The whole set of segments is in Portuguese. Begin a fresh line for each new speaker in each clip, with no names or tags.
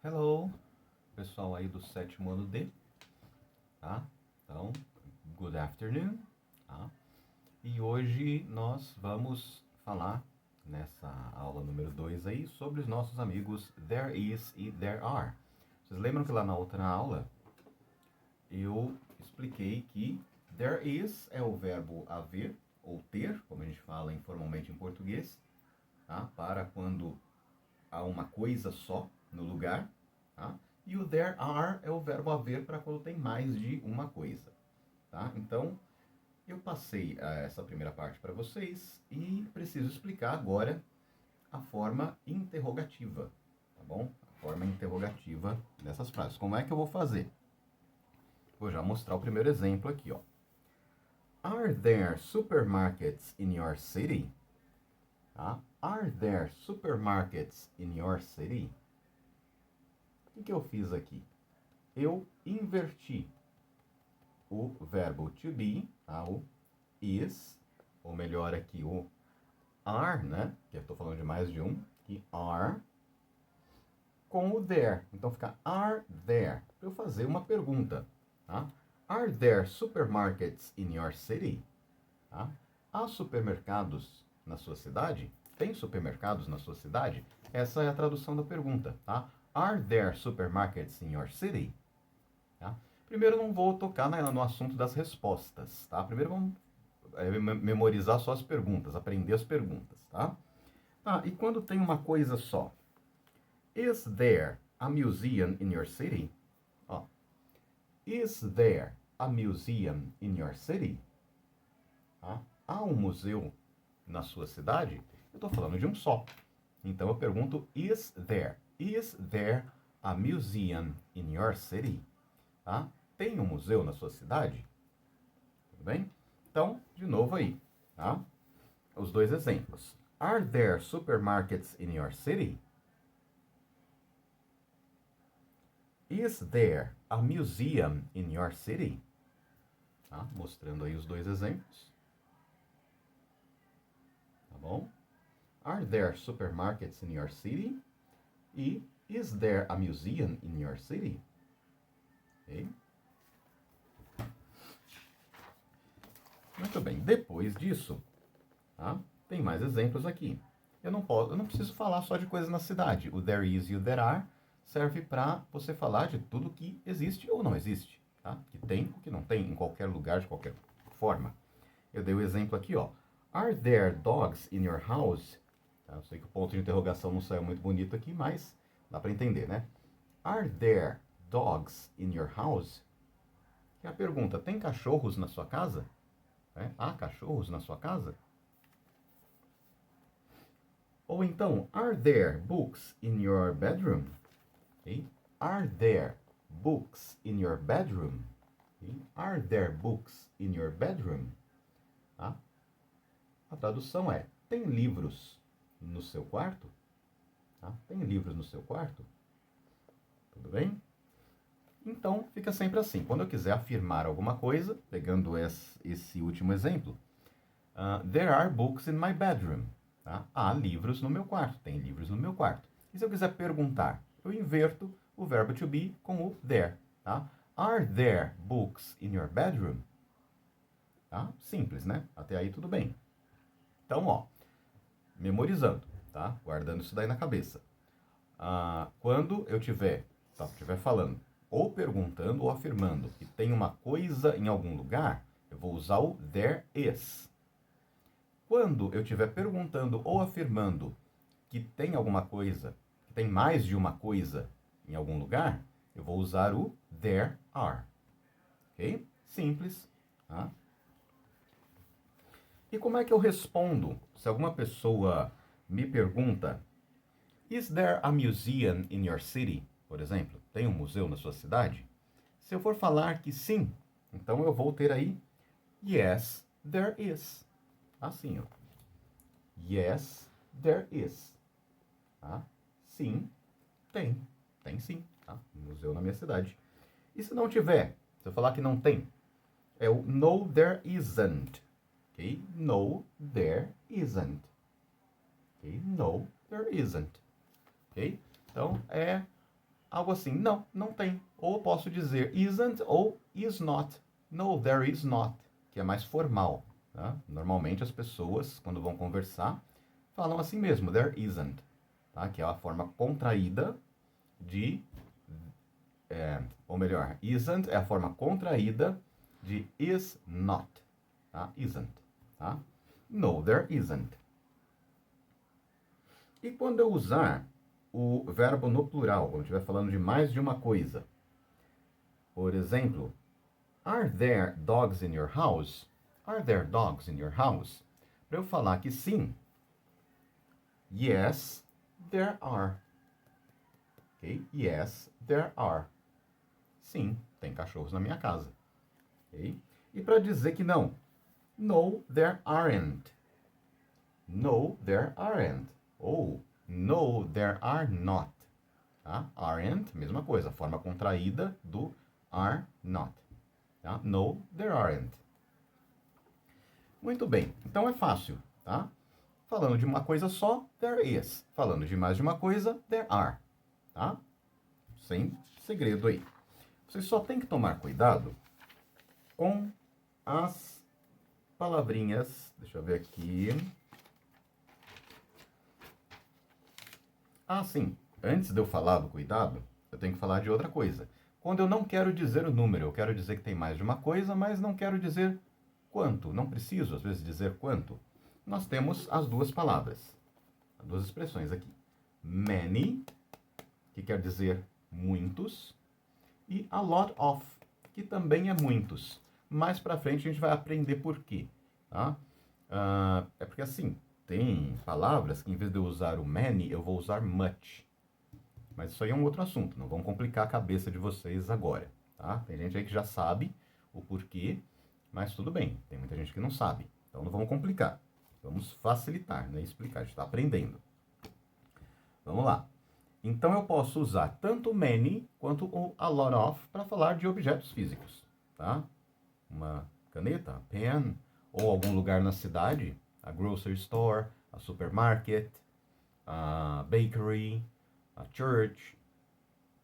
Hello, pessoal aí do sétimo ano D, tá? Então, good afternoon, tá? E hoje nós vamos falar nessa aula número 2 aí sobre os nossos amigos there is e there are. Vocês lembram que lá na outra aula eu expliquei que there is é o verbo haver ou ter, como a gente fala informalmente em português, tá? Para quando há uma coisa só no lugar, tá? E o there are é o verbo haver para quando tem mais de uma coisa, tá? Então, eu passei essa primeira parte para vocês e preciso explicar agora a forma interrogativa, tá bom? A forma interrogativa dessas frases. Como é que eu vou fazer? Vou já mostrar o primeiro exemplo aqui, ó. Are there supermarkets in your city? Tá? Are there supermarkets in your city? O que eu fiz aqui? Eu inverti o verbo to be, tá? O is, ou melhor aqui o are, né? Que eu estou falando de mais de um, que are, com o there. Então fica are there. Para eu fazer uma pergunta, tá? Are there supermarkets in your city? Tá? Há supermercados na sua cidade? Tem supermercados na sua cidade? Essa é a tradução da pergunta, tá? Are there supermarkets in your city? Tá? Primeiro não vou tocar no assunto das respostas, tá? Primeiro vamos memorizar só as perguntas, aprender as perguntas, tá? Ah, e quando tem uma coisa só? Is there a museum in your city? Ó, is there a museum in your city? Tá? Há um museu na sua cidade? Eu estou falando de um só. Então eu pergunto, is there? Is there a museum in your city? Tá? Tem um museu na sua cidade? Tudo bem? Então, de novo aí, tá? Os dois exemplos. Are there supermarkets in your city? Is there a museum in your city? Tá? Mostrando aí os dois exemplos. Tá bom? Are there supermarkets in your city? E is there a museum in your city? Ok? Muito bem. Depois disso, tá? Tem mais exemplos aqui. Eu não preciso falar só de coisas na cidade. O there is e o there are serve para você falar de tudo que existe ou não existe, tá? Que tem ou que não tem, em qualquer lugar, de qualquer forma. Eu dei o exemplo aqui, ó. Are there dogs in your house? Tá? Eu sei que o ponto de interrogação não saiu muito bonito aqui, mas dá para entender, né? Are there dogs in your house? E a pergunta, tem cachorros na sua casa? Há cachorros na sua casa? Ou então, are there books in your bedroom? Okay? Are there books in your bedroom? Okay? Are there books in your bedroom? Tá? A tradução é, tem livros no seu quarto? Tá? Tem livros no seu quarto? Tudo bem? Então, fica sempre assim. Quando eu quiser afirmar alguma coisa, pegando esse último exemplo, there are books in my bedroom. Tá? Há livros no meu quarto. Tem livros no meu quarto. E se eu quiser perguntar, eu inverto o verbo to be com o there. Tá? Are there books in your bedroom? Tá? Simples, né? Até aí tudo bem. Então, ó, memorizando, tá? Guardando isso daí na cabeça. Quando eu estiver falando, ou perguntando ou afirmando que tem uma coisa em algum lugar, eu vou usar o there is. Quando eu estiver perguntando ou afirmando que tem alguma coisa, que tem mais de uma coisa em algum lugar, eu vou usar o there are. Ok? Simples. Tá? E como é que eu respondo se alguma pessoa me pergunta: Is there a museum in your city? Por exemplo, tem um museu na sua cidade? Se eu for falar que sim, então eu vou ter aí yes, there is. Assim, ó. Yes, there is. Tá? Sim, tem. Tem sim. Tá? Um museu na minha cidade. E se não tiver? Se eu falar que não tem, é o no, there isn't. Ok? No, there isn't. Ok? No, there isn't. Ok? Então, é algo assim, não, não tem. Ou posso dizer isn't ou is not. No, there is not, que é mais formal. Tá? Normalmente as pessoas, quando vão conversar, falam assim mesmo, there isn't, tá? Que é a forma contraída de, ou melhor, isn't é a forma contraída de is not, tá? Isn't, tá? No, there isn't. E quando eu usar o verbo no plural, quando estiver falando de mais de uma coisa, por exemplo, are there dogs in your house? Are there dogs in your house? Para eu falar que sim, yes, there are. Ok? Yes, there are. Sim, tem cachorros na minha casa. Ok? E para dizer que não, no, there aren't. No, there aren't. Ou no, there are not. Tá? Aren't, mesma coisa, forma contraída do are not. Tá? No, there aren't. Muito bem, então é fácil, tá? Falando de uma coisa só, there is. Falando de mais de uma coisa, there are. Tá? Sem segredo aí. Vocês só tem que tomar cuidado com as palavrinhas. Deixa eu ver aqui. Ah, sim. Antes de eu falar do cuidado, eu tenho que falar de outra coisa. Quando eu não quero dizer o número, eu quero dizer que tem mais de uma coisa, mas não quero dizer quanto. Não preciso, às vezes, dizer quanto. Nós temos as duas palavras, as duas expressões aqui. Many, que quer dizer muitos, e a lot of, que também é muitos. Mais pra frente a gente vai aprender por quê. Tá? É porque assim, tem palavras que em vez de eu usar o many, eu vou usar much. Mas isso aí é um outro assunto, não vamos complicar a cabeça de vocês agora, tá? Tem gente aí que já sabe o porquê, mas tudo bem, tem muita gente que não sabe. Então não vamos complicar, vamos facilitar, né? Explicar, a gente está aprendendo. Vamos lá. Então eu posso usar tanto many quanto o a lot of para falar de objetos físicos, tá? Uma caneta, a pen, ou algum lugar na cidade, a grocery store, a supermarket, a bakery, a church,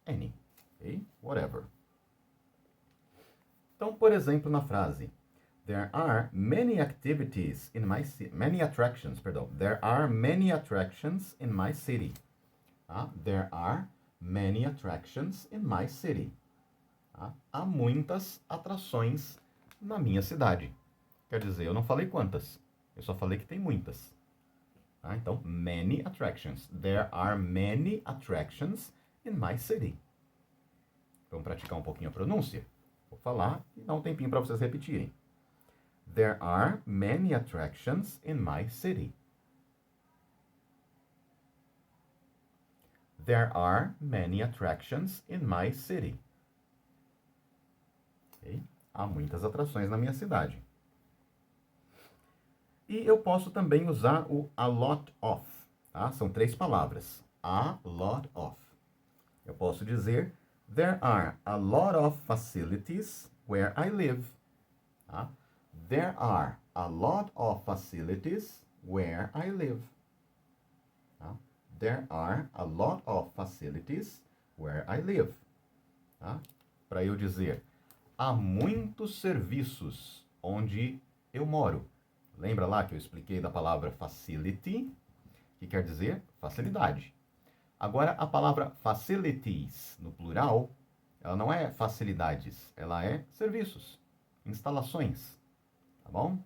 any, okay? Whatever. Então, por exemplo, na frase, there are many activities in my city, many attractions, perdão, there are many attractions in my city. Tá? There are many attractions in my city. Tá? Há muitas atrações na minha cidade. Quer dizer, eu não falei quantas, eu só falei que tem muitas. Tá? Então, many attractions. There are many attractions in my city. Vamos praticar um pouquinho a pronúncia? Vou falar e dar um tempinho para vocês repetirem. There are many attractions in my city. There are many attractions in my city. Okay? Há muitas atrações na minha cidade. E eu posso também usar o a lot of. Tá? São 3 palavras. A lot of. Eu posso dizer there are a lot of facilities where I live. Tá? There are a lot of facilities where I live. Tá? There are a lot of facilities where I live. Tá? Para eu dizer, há muitos serviços onde eu moro. Lembra lá que eu expliquei da palavra facility, que quer dizer facilidade. Agora, a palavra facilities, no plural, ela não é facilidades, ela é serviços, instalações, tá bom?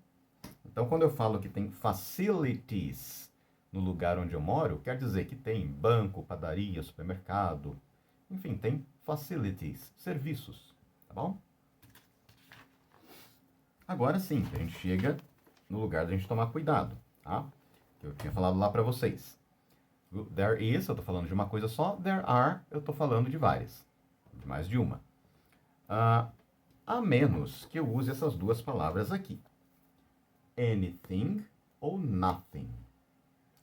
Então, quando eu falo que tem facilities no lugar onde eu moro, quer dizer que tem banco, padaria, supermercado, enfim, tem facilities, serviços, tá bom? Agora sim, a gente chega no lugar da gente tomar cuidado, tá? Que eu tinha falado lá para vocês. There is, eu tô falando de uma coisa só. There are, eu tô falando de várias. De mais de uma. A menos que eu use essas duas palavras aqui. Anything ou nothing.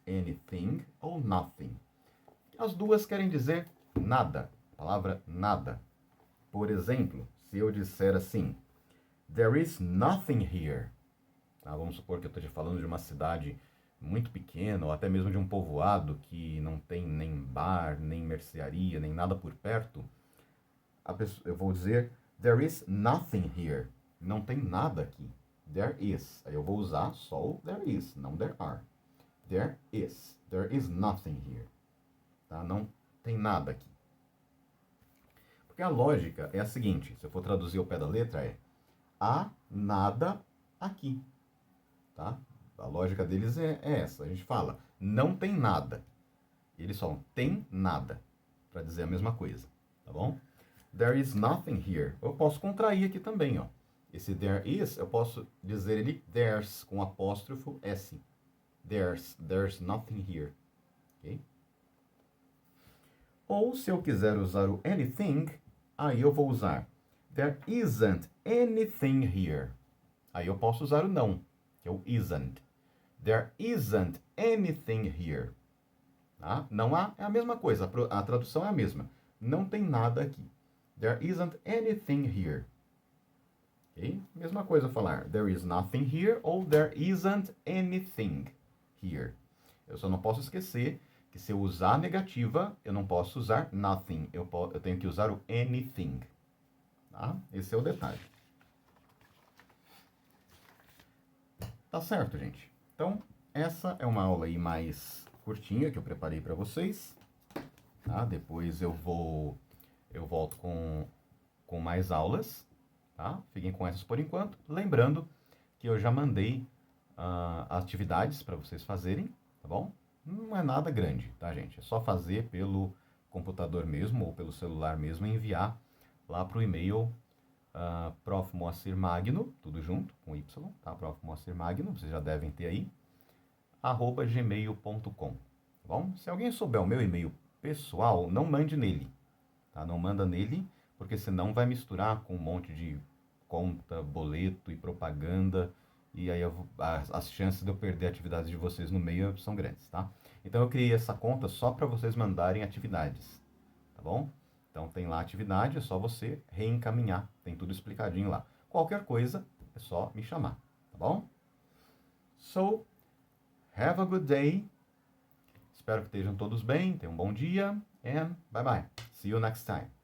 Anything ou nothing. As duas querem dizer nada. A palavra nada. Por exemplo, se eu disser assim, there is nothing here. Tá? Vamos supor que eu esteja falando de uma cidade muito pequeno, ou até mesmo de um povoado que não tem nem bar, nem mercearia, nem nada por perto, eu vou dizer there is nothing here. Não tem nada aqui. There is. Aí eu vou usar só o there is, não there are. There is. There is nothing here. Tá? Não tem nada aqui. Porque a lógica é a seguinte, se eu for traduzir ao pé da letra é há nada aqui. Tá? A lógica deles é essa. A gente fala não tem nada. E eles falam tem nada. Para dizer a mesma coisa. Tá bom? There is nothing here. Eu posso contrair aqui também, ó. Esse there is, eu posso dizer ele there's com apóstrofo S. There's nothing here. Ok? Ou se eu quiser usar o anything, aí eu vou usar there isn't anything here. Aí eu posso usar o não, que é o isn't. There isn't anything here. Tá? Não há, é a mesma coisa, a tradução é a mesma. Não tem nada aqui. There isn't anything here. Okay? Mesma coisa falar there is nothing here ou there isn't anything here. Eu só não posso esquecer que se eu usar a negativa, eu não posso usar nothing. Eu tenho que usar o anything. Tá? Esse é o detalhe. Tá certo, gente? Então, essa é uma aula aí mais curtinha que eu preparei para vocês. Tá? Depois eu volto com mais aulas. Tá? Fiquem com essas por enquanto. Lembrando que eu já mandei atividades para vocês fazerem, tá bom? Não é nada grande, tá, gente? É só fazer pelo computador mesmo ou pelo celular mesmo e enviar lá para o e-mail Prof. Moacir Magno, tudo junto, com Y, tá? Prof. Moacir Magno, vocês já devem ter aí, @gmail.com, tá bom? Se alguém souber o meu e-mail pessoal, não mande nele, tá? Não manda nele, porque senão vai misturar com um monte de conta, boleto e propaganda, e aí as chances de eu perder a atividade de vocês no meio são grandes, tá? Então eu criei essa conta só para vocês mandarem atividades, tá bom? Então tem lá a atividade, é só você reencaminhar, tem tudo explicadinho lá. Qualquer coisa, é só me chamar, tá bom? So, have a good day. Espero que estejam todos bem, tenham um bom dia, and bye bye. See you next time.